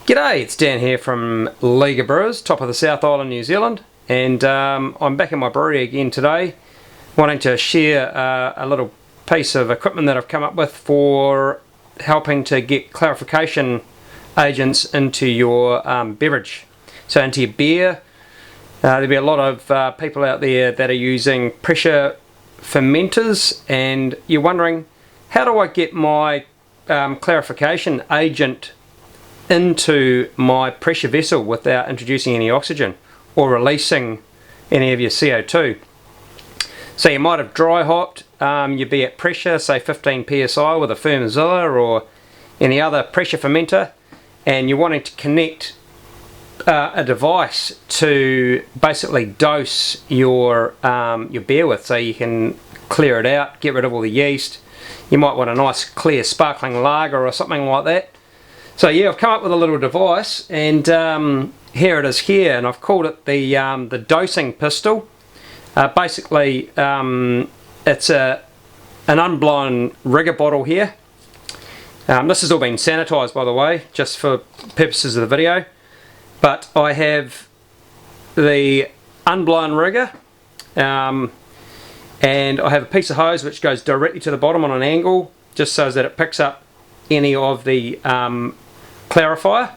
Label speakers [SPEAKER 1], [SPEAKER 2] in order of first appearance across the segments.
[SPEAKER 1] G'day, it's Dan here from 𝗲𝗄𝗴𝗂𝗧𝗵𝗲, top of the South Island, New Zealand, and I'm back in my brewery again today, wanting to share a little piece of equipment that I've come up with for helping to get clarification agents into your beverage, so into your beer. There'll be a lot of people out there that are using pressure fermenters, and you're wondering, how do I get my clarification agent into my pressure vessel without introducing any oxygen or releasing any of your CO2. So you might have dry hopped, you'd be at pressure, say 15 psi with a 𝗵𝗲 or any other pressure fermenter, and you're wanting to connect a device to basically dose your beer with, so you can clear it out, get rid of all the yeast. You might want a nice clear sparkling lager or something like that. So yeah, I've come up with a little device, and here it is here, and I've called it the dosing pistol. Basically, it's an unblown rigger bottle here. This has all been sanitized, by the way, just for purposes of the video. But I have the unblown rigger, and I have a piece of hose which goes directly to the bottom on an angle, just so that it picks up any of the clarifier.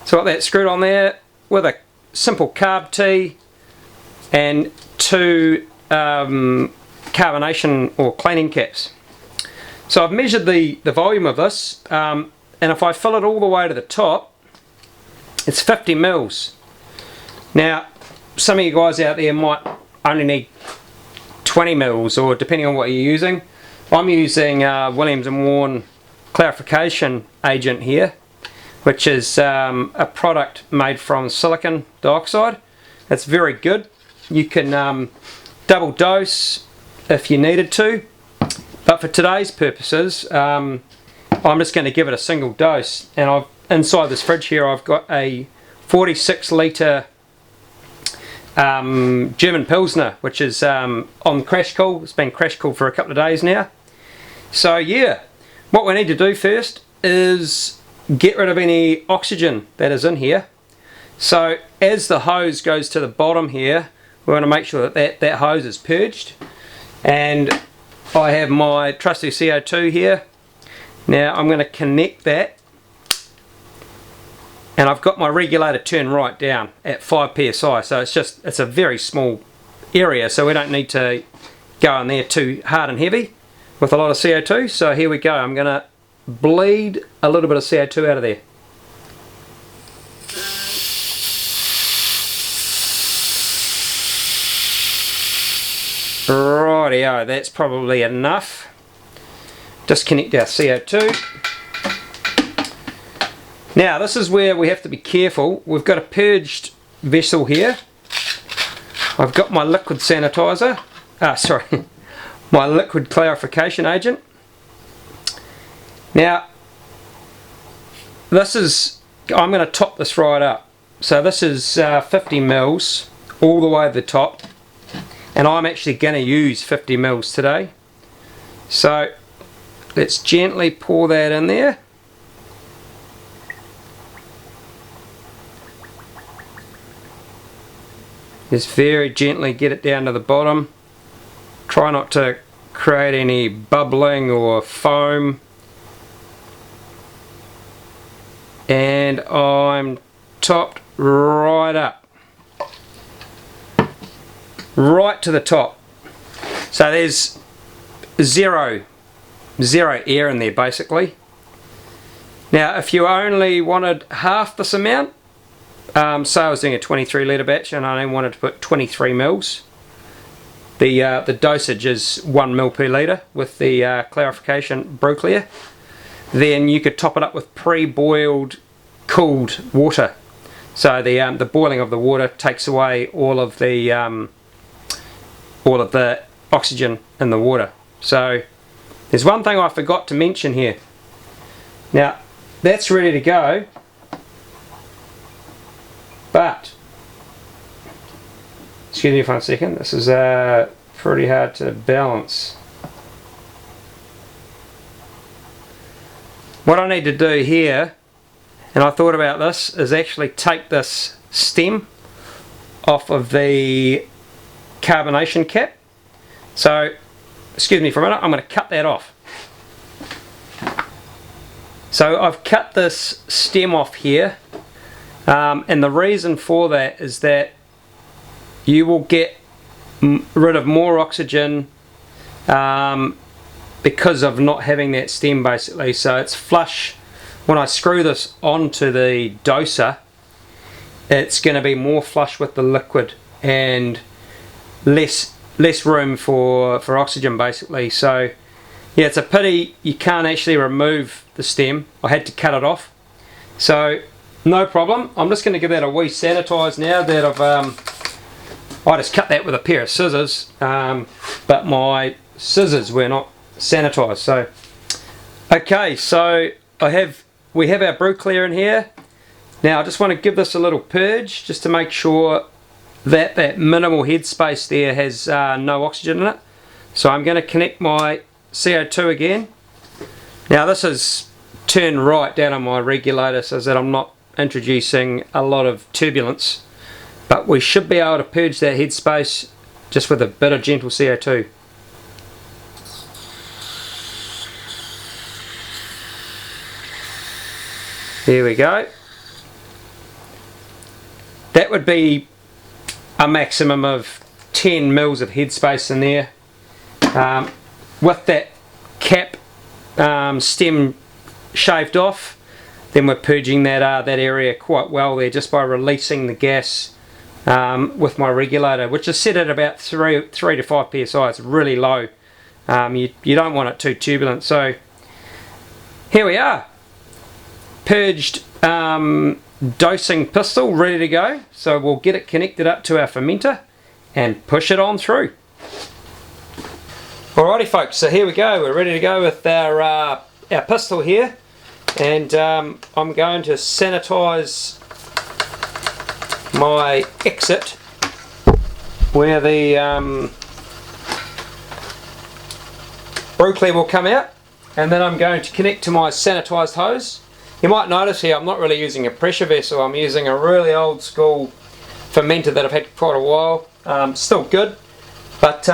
[SPEAKER 1] So got that screwed on there with a simple carb tee and two carbonation or cleaning caps. So I've measured the volume of this, and if I fill it all the way to the top, it's 50 mils. Now some of you guys out there might only need 20 mils, or depending on what you're using. I'm using Williams & Warren clarification agent here, which is a product made from silicon dioxide. It's very good. You can double dose if you needed to, but for today's purposes I'm just going to give it a single dose. And inside this fridge here I've got a 46 litre German Pilsner, which is on crash cool. It's been crash cooled for a couple of days now. So yeah, what we need to do first is get rid of any oxygen that is in here. So as the hose goes to the bottom here, we want to make sure that that hose is purged. And I have my trusty CO2 here. Now I'm going to connect that, and I've got my regulator turned right down at 5 psi, so it's a very small area, so we don't need to go in there too hard and heavy with a lot of CO2. So here we go, I'm going to bleed a little bit of CO2 out of there. Rightio, that's probably enough. Disconnect our CO2. Now this is where we have to be careful. We've got a purged vessel here. I've got my liquid sanitizer, my liquid clarification agent. Now this is, I'm going to top this right up. So this is 50 mils all the way to the top, and I'm actually going to use 50 mils today. So let's gently pour that in there. Just very gently get it down to the bottom. Try not to create any bubbling or foam. And I'm topped right up, right to the top. So there's zero air in there basically. Now if you only wanted half this amount, say I was doing a 23 litre batch and I only wanted to put 23 mils, the dosage is 1 mil per litre with the clarification brew clear. Then you could top it up with pre-boiled cooled water. So the boiling of the water takes away all of the oxygen in the water. So there's one thing I forgot to mention here. Now that's ready to go, but excuse me for 1 second, this is pretty hard to balance. What I need to do here and I thought about this, is actually take this stem off of the carbonation cap. So, excuse me for a minute, I'm going to cut that off. So I've cut this stem off here, and the reason for that is that you will get rid of more oxygen because of not having that stem, basically. So it's flush. When I screw this onto the doser, it's going to be more flush with the liquid and less room for oxygen, basically. So yeah, it's a pity you can't actually remove the stem. I had to cut it off, so no problem. I'm just going to give that a wee sanitize now that I just cut that with a pair of scissors, but my scissors were not sanitized. So okay, so we have our brew clear in here. Now I just want to give this a little purge just to make sure that that minimal headspace there has no oxygen in it. So I'm going to connect my CO2 again. Now this is turned right down on my regulator so that I'm not introducing a lot of turbulence, but we should be able to purge that headspace just with a bit of gentle CO2. There we go. That would be a maximum of 10 mils of headspace in there. With that cap stem shaved off, then we're purging that area quite well there just by releasing the gas with my regulator, which is set at about 3 to 5 psi. It's really low. You don't want it too turbulent. So here we are, purged dosing pistol ready to go. So we'll get it connected up to our fermenter and push it on through. Alrighty folks, so here we go, we're ready to go with our pistol here, and I'm going to sanitize my exit where the brew clear will come out, and then I'm going to connect to my sanitized hose. You might notice here I'm not really using a pressure vessel, I'm using a really old school fermenter that I've had for quite a while. Still good, but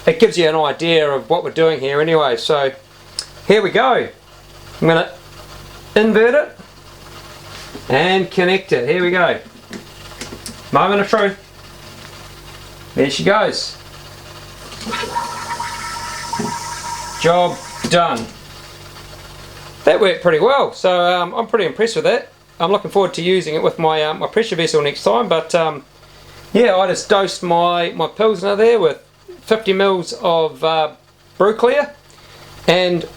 [SPEAKER 1] it gives you an idea of what we're doing here anyway. So here we go. I'm going to invert it and connect it. Here we go. Moment of truth. There she goes. Job done. That worked pretty well, so I'm pretty impressed with that. I'm looking forward to using it with my my pressure vessel next time. But yeah, I just dosed my Pilsner there with 50 mils of brew clear, and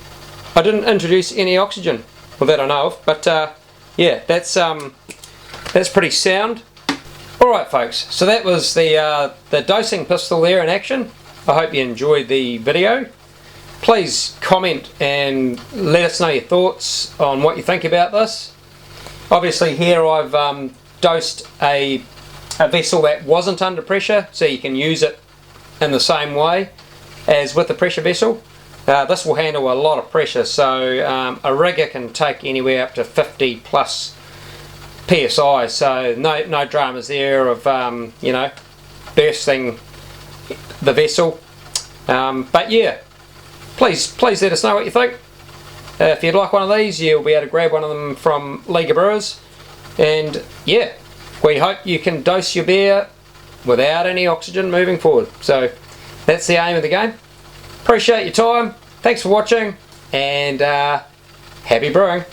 [SPEAKER 1] I didn't introduce any oxygen, well that I know of, but yeah, that's pretty sound. Alright folks, so that was the dosing pistol there in action. I hope you enjoyed the video. Please comment and let us know your thoughts on what you think about this. Obviously here I've dosed a vessel that wasn't under pressure, so you can use it in the same way as with the pressure vessel. This will handle a lot of pressure, so a rigger can take anywhere up to 50 plus psi, so no dramas there of you know, bursting the vessel. But yeah, please let us know what you think. If you'd like one of these, you'll be able to grab one of them from 𝗲𝗄𝗴𝗂𝗏, and yeah, we hope you can dose your beer without any oxygen moving forward. So that's the aim of the game. Appreciate your time, thanks for watching, and happy brewing.